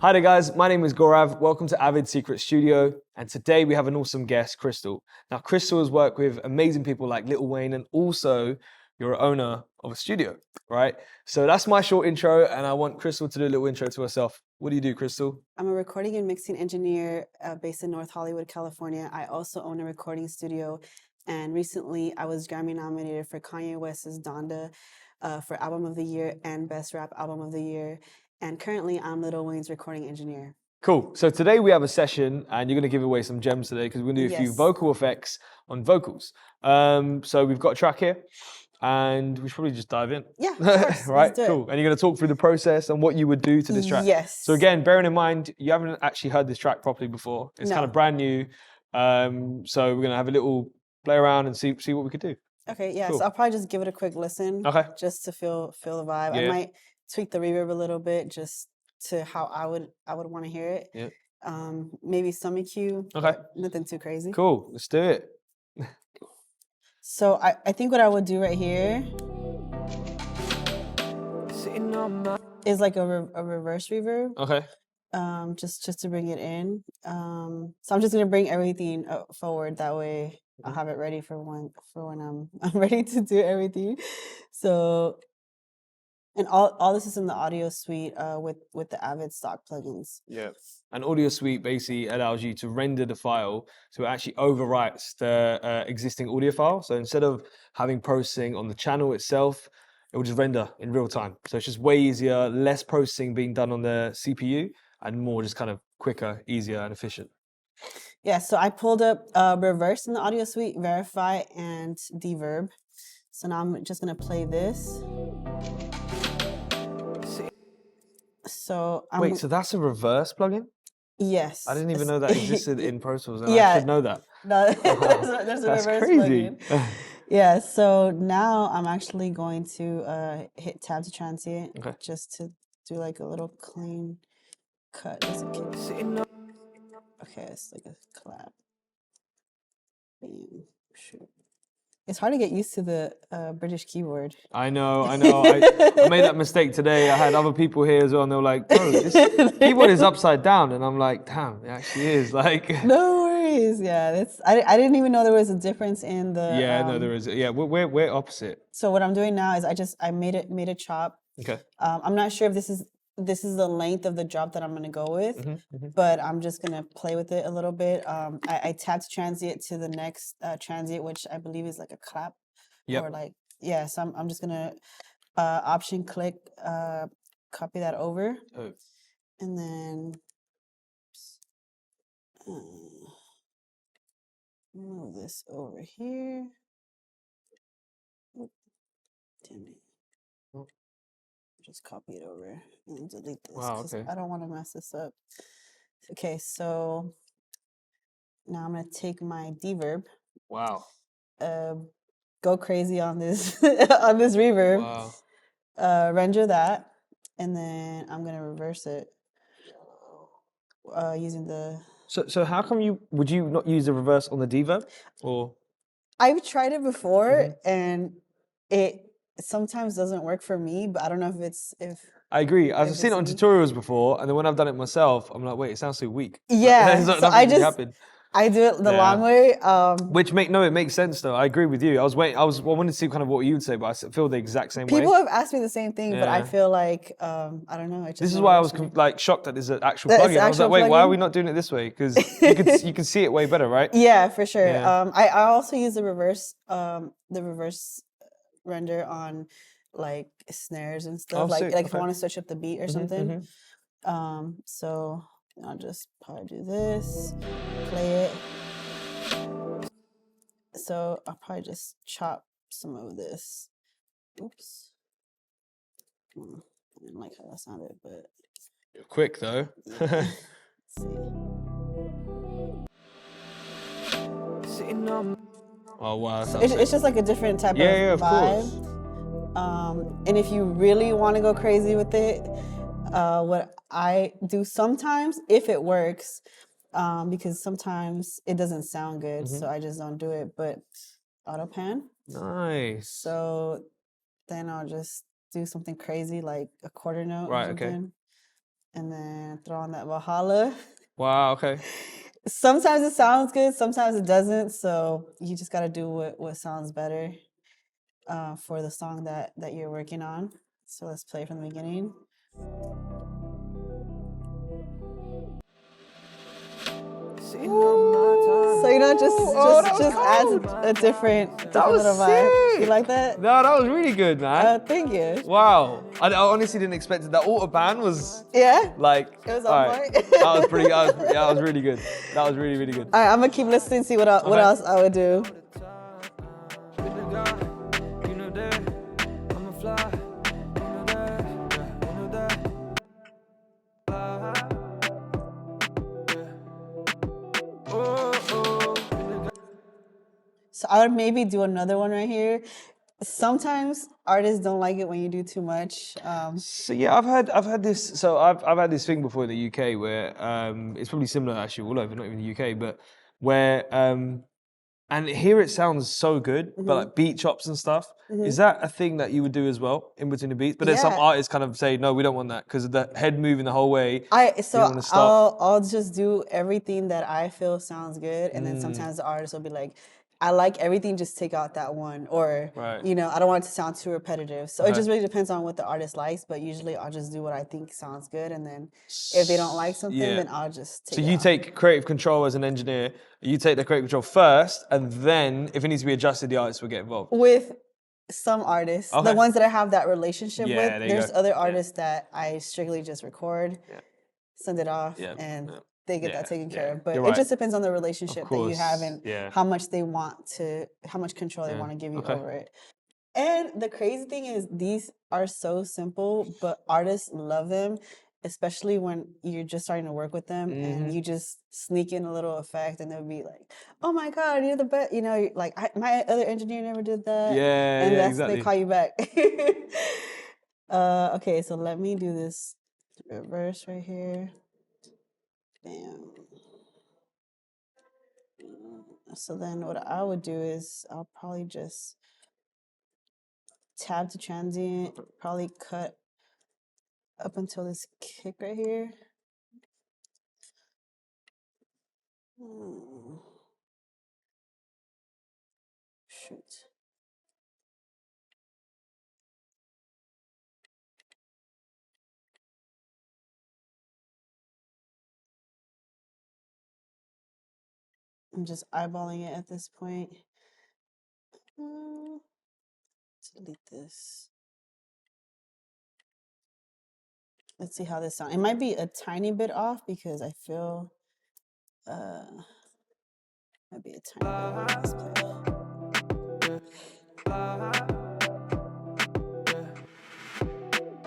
Hi there guys, my name is Gaurav. Welcome to Avid Secret Studio. And today we have an awesome guest, Cristal. Now Cristal has worked with amazing people like Lil Wayne, and also you're an owner of a studio, right? So that's my short intro, and I want Cristal to do a little intro to herself. What do you do, Cristal? I'm a recording and mixing engineer based in North Hollywood, California. I also own a recording studio, and recently I was Grammy nominated for Kanye West's Donda for Album of the Year and Best Rap Album of the Year. And currently I'm Lil Wayne's recording engineer. Cool. So today we have a session, and you're going to give away some gems today because we're going to do a few vocal effects on vocals. So we've got a track here, and we should probably just dive in. Yeah, of course. Right, Let's do cool. And you're going to talk through the process and what you would do to this track. Yes. So again, bearing in mind, you haven't actually heard this track properly before. It's kind of brand new. So we're going to have a little play around and see what we could do. Okay, yeah. Cool. So I'll probably just give it a quick listen. Okay. Just to feel the vibe. Yeah. I might tweak the reverb a little bit just to how I would want to hear it. Yeah. Maybe some EQ. Okay. Nothing too crazy. Cool. Let's do it. So I think what I would do right here is like a reverse reverb. Okay. Just to bring it in. So I'm just gonna bring everything forward. That way I'll have it ready for when I'm ready to do everything. So. And all this is in the AudioSuite with the Avid stock plugins. Yeah. And AudioSuite basically allows you to render the file, so it actually overwrites the existing audio file. So instead of having processing on the channel itself, it will just render in real time. So it's just way easier, less processing being done on the CPU, and more just kind of quicker, easier, and efficient. Yeah, so I pulled up reverse in the AudioSuite, vari-fi, and reverb. So now I'm just gonna play this. So wait, so that's a reverse plugin? Yes. I didn't even know that existed in Pro Tools. Yeah, I should know that. No, there's a reverse plugin. Yeah. So now I'm actually going to hit tab to transient, just to do like a little clean cut. Just in case. Okay, it's like a clap. Bam. Shoot. It's hard to get used to the British keyboard. I know. I made that mistake today. I had other people here as well, and they were like, bro, this keyboard is upside down. And I'm like, damn, it actually is. Like, no worries. Yeah, I didn't even know there was a difference in the... Yeah, no, there is. Yeah, we're opposite. So what I'm doing now is I made a chop. Okay. I'm not sure if this is the length of the drop that I'm going to go with, but I'm just going to play with it a little bit. I tapped transient to the next transient, which I believe is like a clap. Or like, yeah, so I'm just going to option click, copy that over. Oh. And then move this over here. Oh, damn it. Oh. Just copy it over and delete this. Wow, okay. I don't want to mess this up. Okay, so now I'm gonna take my reverb. Wow. Go crazy on this on this reverb. Wow. Render that, and then I'm gonna reverse it using the. So how come would you not use the reverse on the reverb, or? I've tried it before, and it sometimes doesn't work for me, but I don't know if I agree. I've seen it on tutorials before, and then when I've done it myself, I'm like, wait, it sounds so weak. Yeah, so I do it the long way. It makes sense though. I agree with you. I wanted to see kind of what you would say, but I feel the exact same way. People have asked me the same thing, but I feel like I don't know. This is why I was like shocked that there's an actual plugin. I was like, wait, why are we not doing it this way? Because you can see it way better, right? Yeah, for sure. Yeah. I also use the reverse render on like snares and stuff. If I want to switch up the beat or something. So I'll just probably do this, play it. So I'll probably just chop some of this. Oops. I didn't like how that sounded, but... You're quick though. Yeah. Let's see. Oh wow. It's just like a different type of vibe. Of course. And if you really want to go crazy with it, what I do sometimes, if it works, because sometimes it doesn't sound good, so I just don't do it, but auto pan. Nice. So then I'll just do something crazy like a quarter note or something. and then throw on that Valhalla. Wow, okay. Sometimes it sounds good, sometimes it doesn't. So you just got to do what sounds better for the song that you're working on. So let's play from the beginning. So just adds a different little vibe. You like that? No, that was really good, man. Thank you. Wow, I honestly didn't expect it. That autobahn was like it was on point. That was pretty. That was really good. That was really good. All right, I'm gonna keep listening. See what else I would do. So I would maybe do another one right here. Sometimes artists don't like it when you do too much. So yeah, I've had this. So I've had this thing before in the UK where it's probably similar actually all over, not even the UK, but where and here it sounds so good, but like beat chops and stuff. Is that a thing that you would do as well in between the beats? But then some artists kind of say, no, we don't want that because of the head moving the whole way. I'll just do everything that I feel sounds good, and then sometimes the artist will be like, I like everything, just take out that one, or I don't want it to sound too repetitive. So it just really depends on what the artist likes. But usually I'll just do what I think sounds good, and then if they don't like something, then I'll just take it out. So you take creative control as an engineer. You take the creative control first, and then if it needs to be adjusted, the artist will get involved. With some artists, the ones that I have that relationship with, there's other artists that I strictly just record, send it off, and they get that taken care of. But it just depends on the relationship that you have and how much control they want to give you over it. And the crazy thing is, these are so simple, but artists love them, especially when you're just starting to work with them and you just sneak in a little effect and they'll be like, oh my God, you're the best. You know, like, my other engineer never did that. And that's when they call you back. Okay, so let me do this reverse right here. Bam. So then what I would do is I'll probably just tab to transient, probably cut up until this kick right here. Shoot. I'm just eyeballing it at this point. Delete this. Let's see how this sounds. It might be a tiny bit off because I feel might be a tiny bit off. Let's play.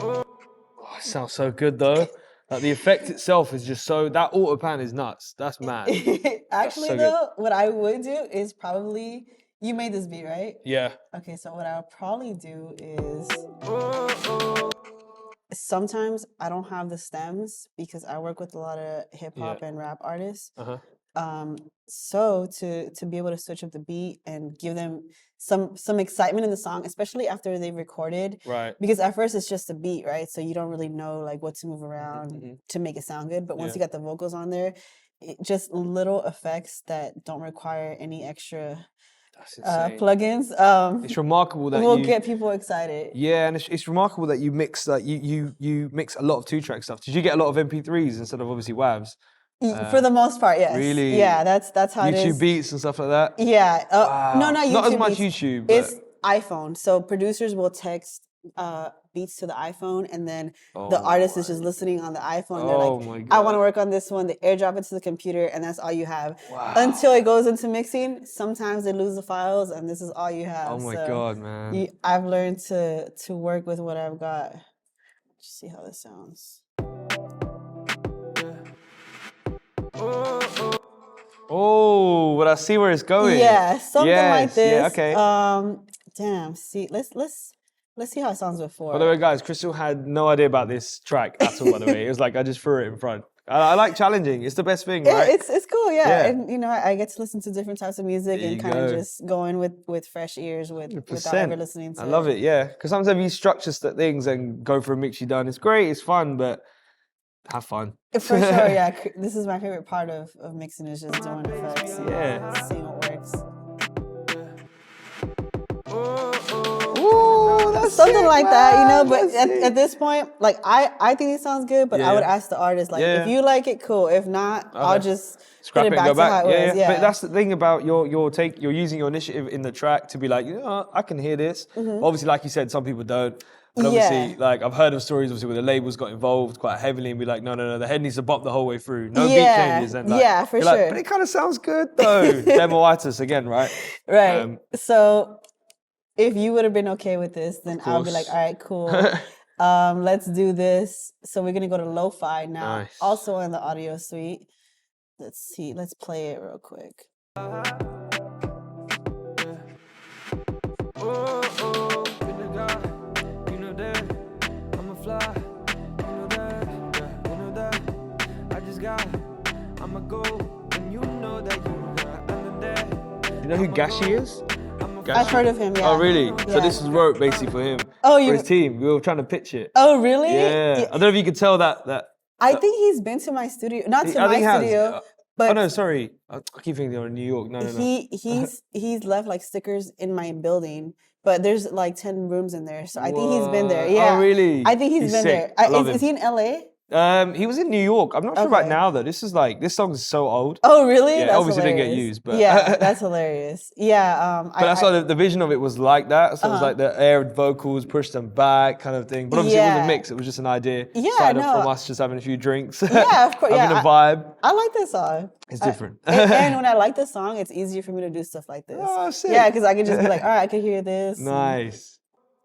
Oh, it sounds so good though. Like the effect itself is just so, that auto pan is nuts. That's mad. Actually so though, what I would do is probably, you made this beat, right? Yeah. Okay, so what I'll probably do is, sometimes I don't have the stems because I work with a lot of hip hop and rap artists. So to be able to switch up the beat and give them some excitement in the song, especially after they've recorded, because at first it's just a beat, right? So you don't really know like what to move around to make it sound good. But once you got the vocals on there, just little effects that don't require any extra plugins. It's remarkable that will get people excited. Yeah, and it's remarkable that you mix like you mix a lot of 2-track stuff. Did you get a lot of MP3s instead of obviously WAVs? For the most part, yes. Really? Yeah, that's how it is. YouTube beats and stuff like that? Yeah. Wow. No, not YouTube. Not as much beats. YouTube. But... It's iPhone. So producers will text beats to the iPhone, and then the artist is just listening on the iPhone. And they're like, I want to work on this one. They airdrop it to the computer, and that's all you have. Wow. Until it goes into mixing. Sometimes they lose the files, and this is all you have. Oh my God, man. I've learned to work with what I've got. Let's see how this sounds. Oh, but I see where it's going. Yeah, something like this. Yeah, okay. Damn. See, let's see how it sounds before. By the way, guys, Cristal had no idea about this track at all. By the way, it was like I just threw it in front. I like challenging. It's the best thing, right? It's cool. Yeah, and you know, I get to listen to different types of music and kind of just go in with fresh ears without ever listening to. I love it. Yeah, because sometimes you structure things and go for a mix you've done. It's great. It's fun, but have fun. For sure, yeah. This is my favorite part of mixing is just doing effects. Yeah. Seeing what works. Ooh, that's something sick, like man. that, you know. But at this point, like I think it sounds good, but I would ask the artist, like, if you like it, cool. If not, I'll just scrap put it it back and go to how it was. Yeah. But that's the thing about you're using your initiative in the track to be like, you know, I can hear this. But obviously, like you said, some people don't. And obviously, like I've heard of stories obviously where the labels got involved quite heavily and be like, no, the head needs to bump the whole way through. No beat changes. And like, for sure. Like, but it kind of sounds good though. Demoitis again, right? Right. So if you would have been okay with this, then I would be like, all right, cool. Let's do this. So we're gonna go to lo-fi now. Also in the AudioSuite. Let's see. Let's play it real quick. You know who Gashi is? Gashi? I've heard of him, yeah. Oh, really? Yeah. So this is wrote basically for him. For his team. We were trying to pitch it. Oh, really? Yeah. I don't know if you could tell that. I think he's been to my studio. Not to my studio. But oh no, sorry. I keep thinking they're in New York. No. He's left like stickers in my building, but there's like 10 rooms in there, so I think he's been there. Yeah. Oh really? I think he's been sick. there. Is he in LA? He was in New York. I'm not sure about now though. This song is so old. Oh really? Yeah, that's obviously hilarious. didn't get used, but yeah, that's hilarious. Yeah. But that's why the vision of it was like that. So it was like the aired vocals, push them back, kind of thing. But obviously it wasn't mixed. It was just an idea. Started off from us just having a few drinks. Yeah, of course. Having a vibe. I like this song. It's different. And when I like this song, it's easier for me to do stuff like this. Oh, sick. Yeah, because I can just be like, all right, I can hear this. Nice.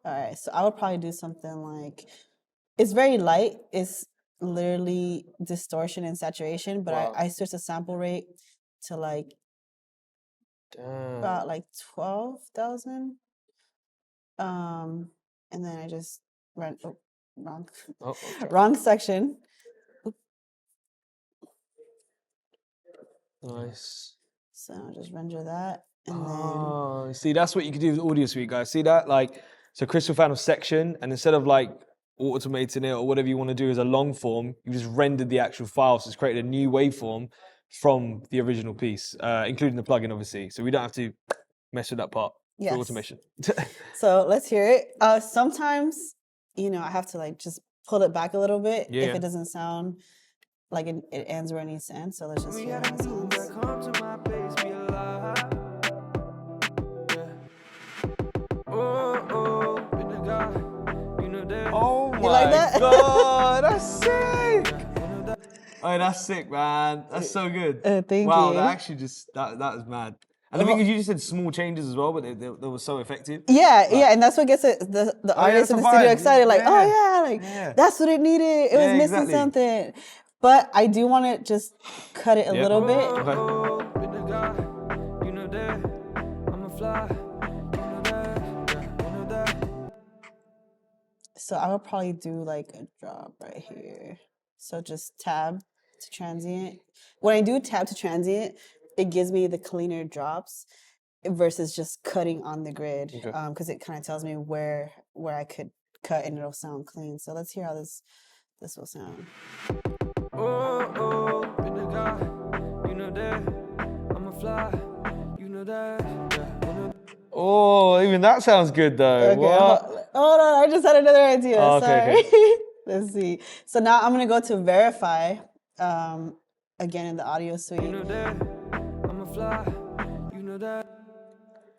All right, so I would probably do something like, it's very light. It's literally distortion and saturation, but I switched the sample rate to like about like 12,000. And then I just wrong section. Nice. So I'll just render that, and then see, that's what you can do with AudioSuite, guys. See that? Like, so Cristal found a section, and instead of like automating it or whatever you want to do as a long form, you just rendered the actual file. So it's created a new waveform from the original piece, including the plugin, obviously. So we don't have to mess with that part for automation. So let's hear it. Sometimes, you know, I have to like just pull it back a little bit if it doesn't sound like it ends where it needs to end. So let's just hear how it sounds. Oh my like that? God, that's sick! Oh, that's sick, man. That's so good. Thank you. Wow, that actually just, that is mad. And the thing is, you just did small changes as well, but they were so effective. Yeah, and that's what gets the artists in the studio excited. Like, that's what it needed. It was missing something. But I do want to just cut it a little bit. Okay. So I would probably do like a drop right here. So just tab to transient. When I do tab to transient, it gives me the cleaner drops versus just cutting on the grid, because it kind of tells me where I could cut and it'll sound clean. So let's hear how this will sound. Oh, even that sounds good though. Okay, what? Hold on, I just had another idea. Oh, Sorry. okay. Let's see. So now I'm gonna go to verify again in the AudioSuite.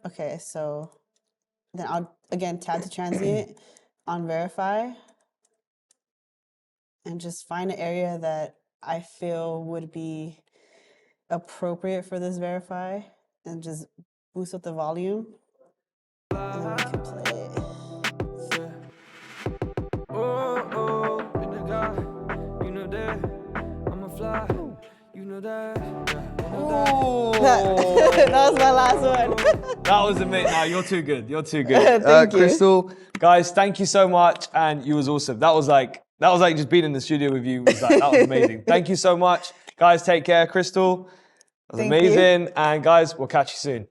Okay, so then I'll again tab to transient on verify and just find an area that I feel would be appropriate for this verify and just boost up the volume. And then we can play it. That was my last one. That was amazing. No, you're too good. You're too good. Thank you. Cristal, guys, thank you so much. And you was awesome. That was like just being in the studio with you. That was amazing. Thank you so much. Guys, take care. Cristal, that was amazing. And guys, we'll catch you soon.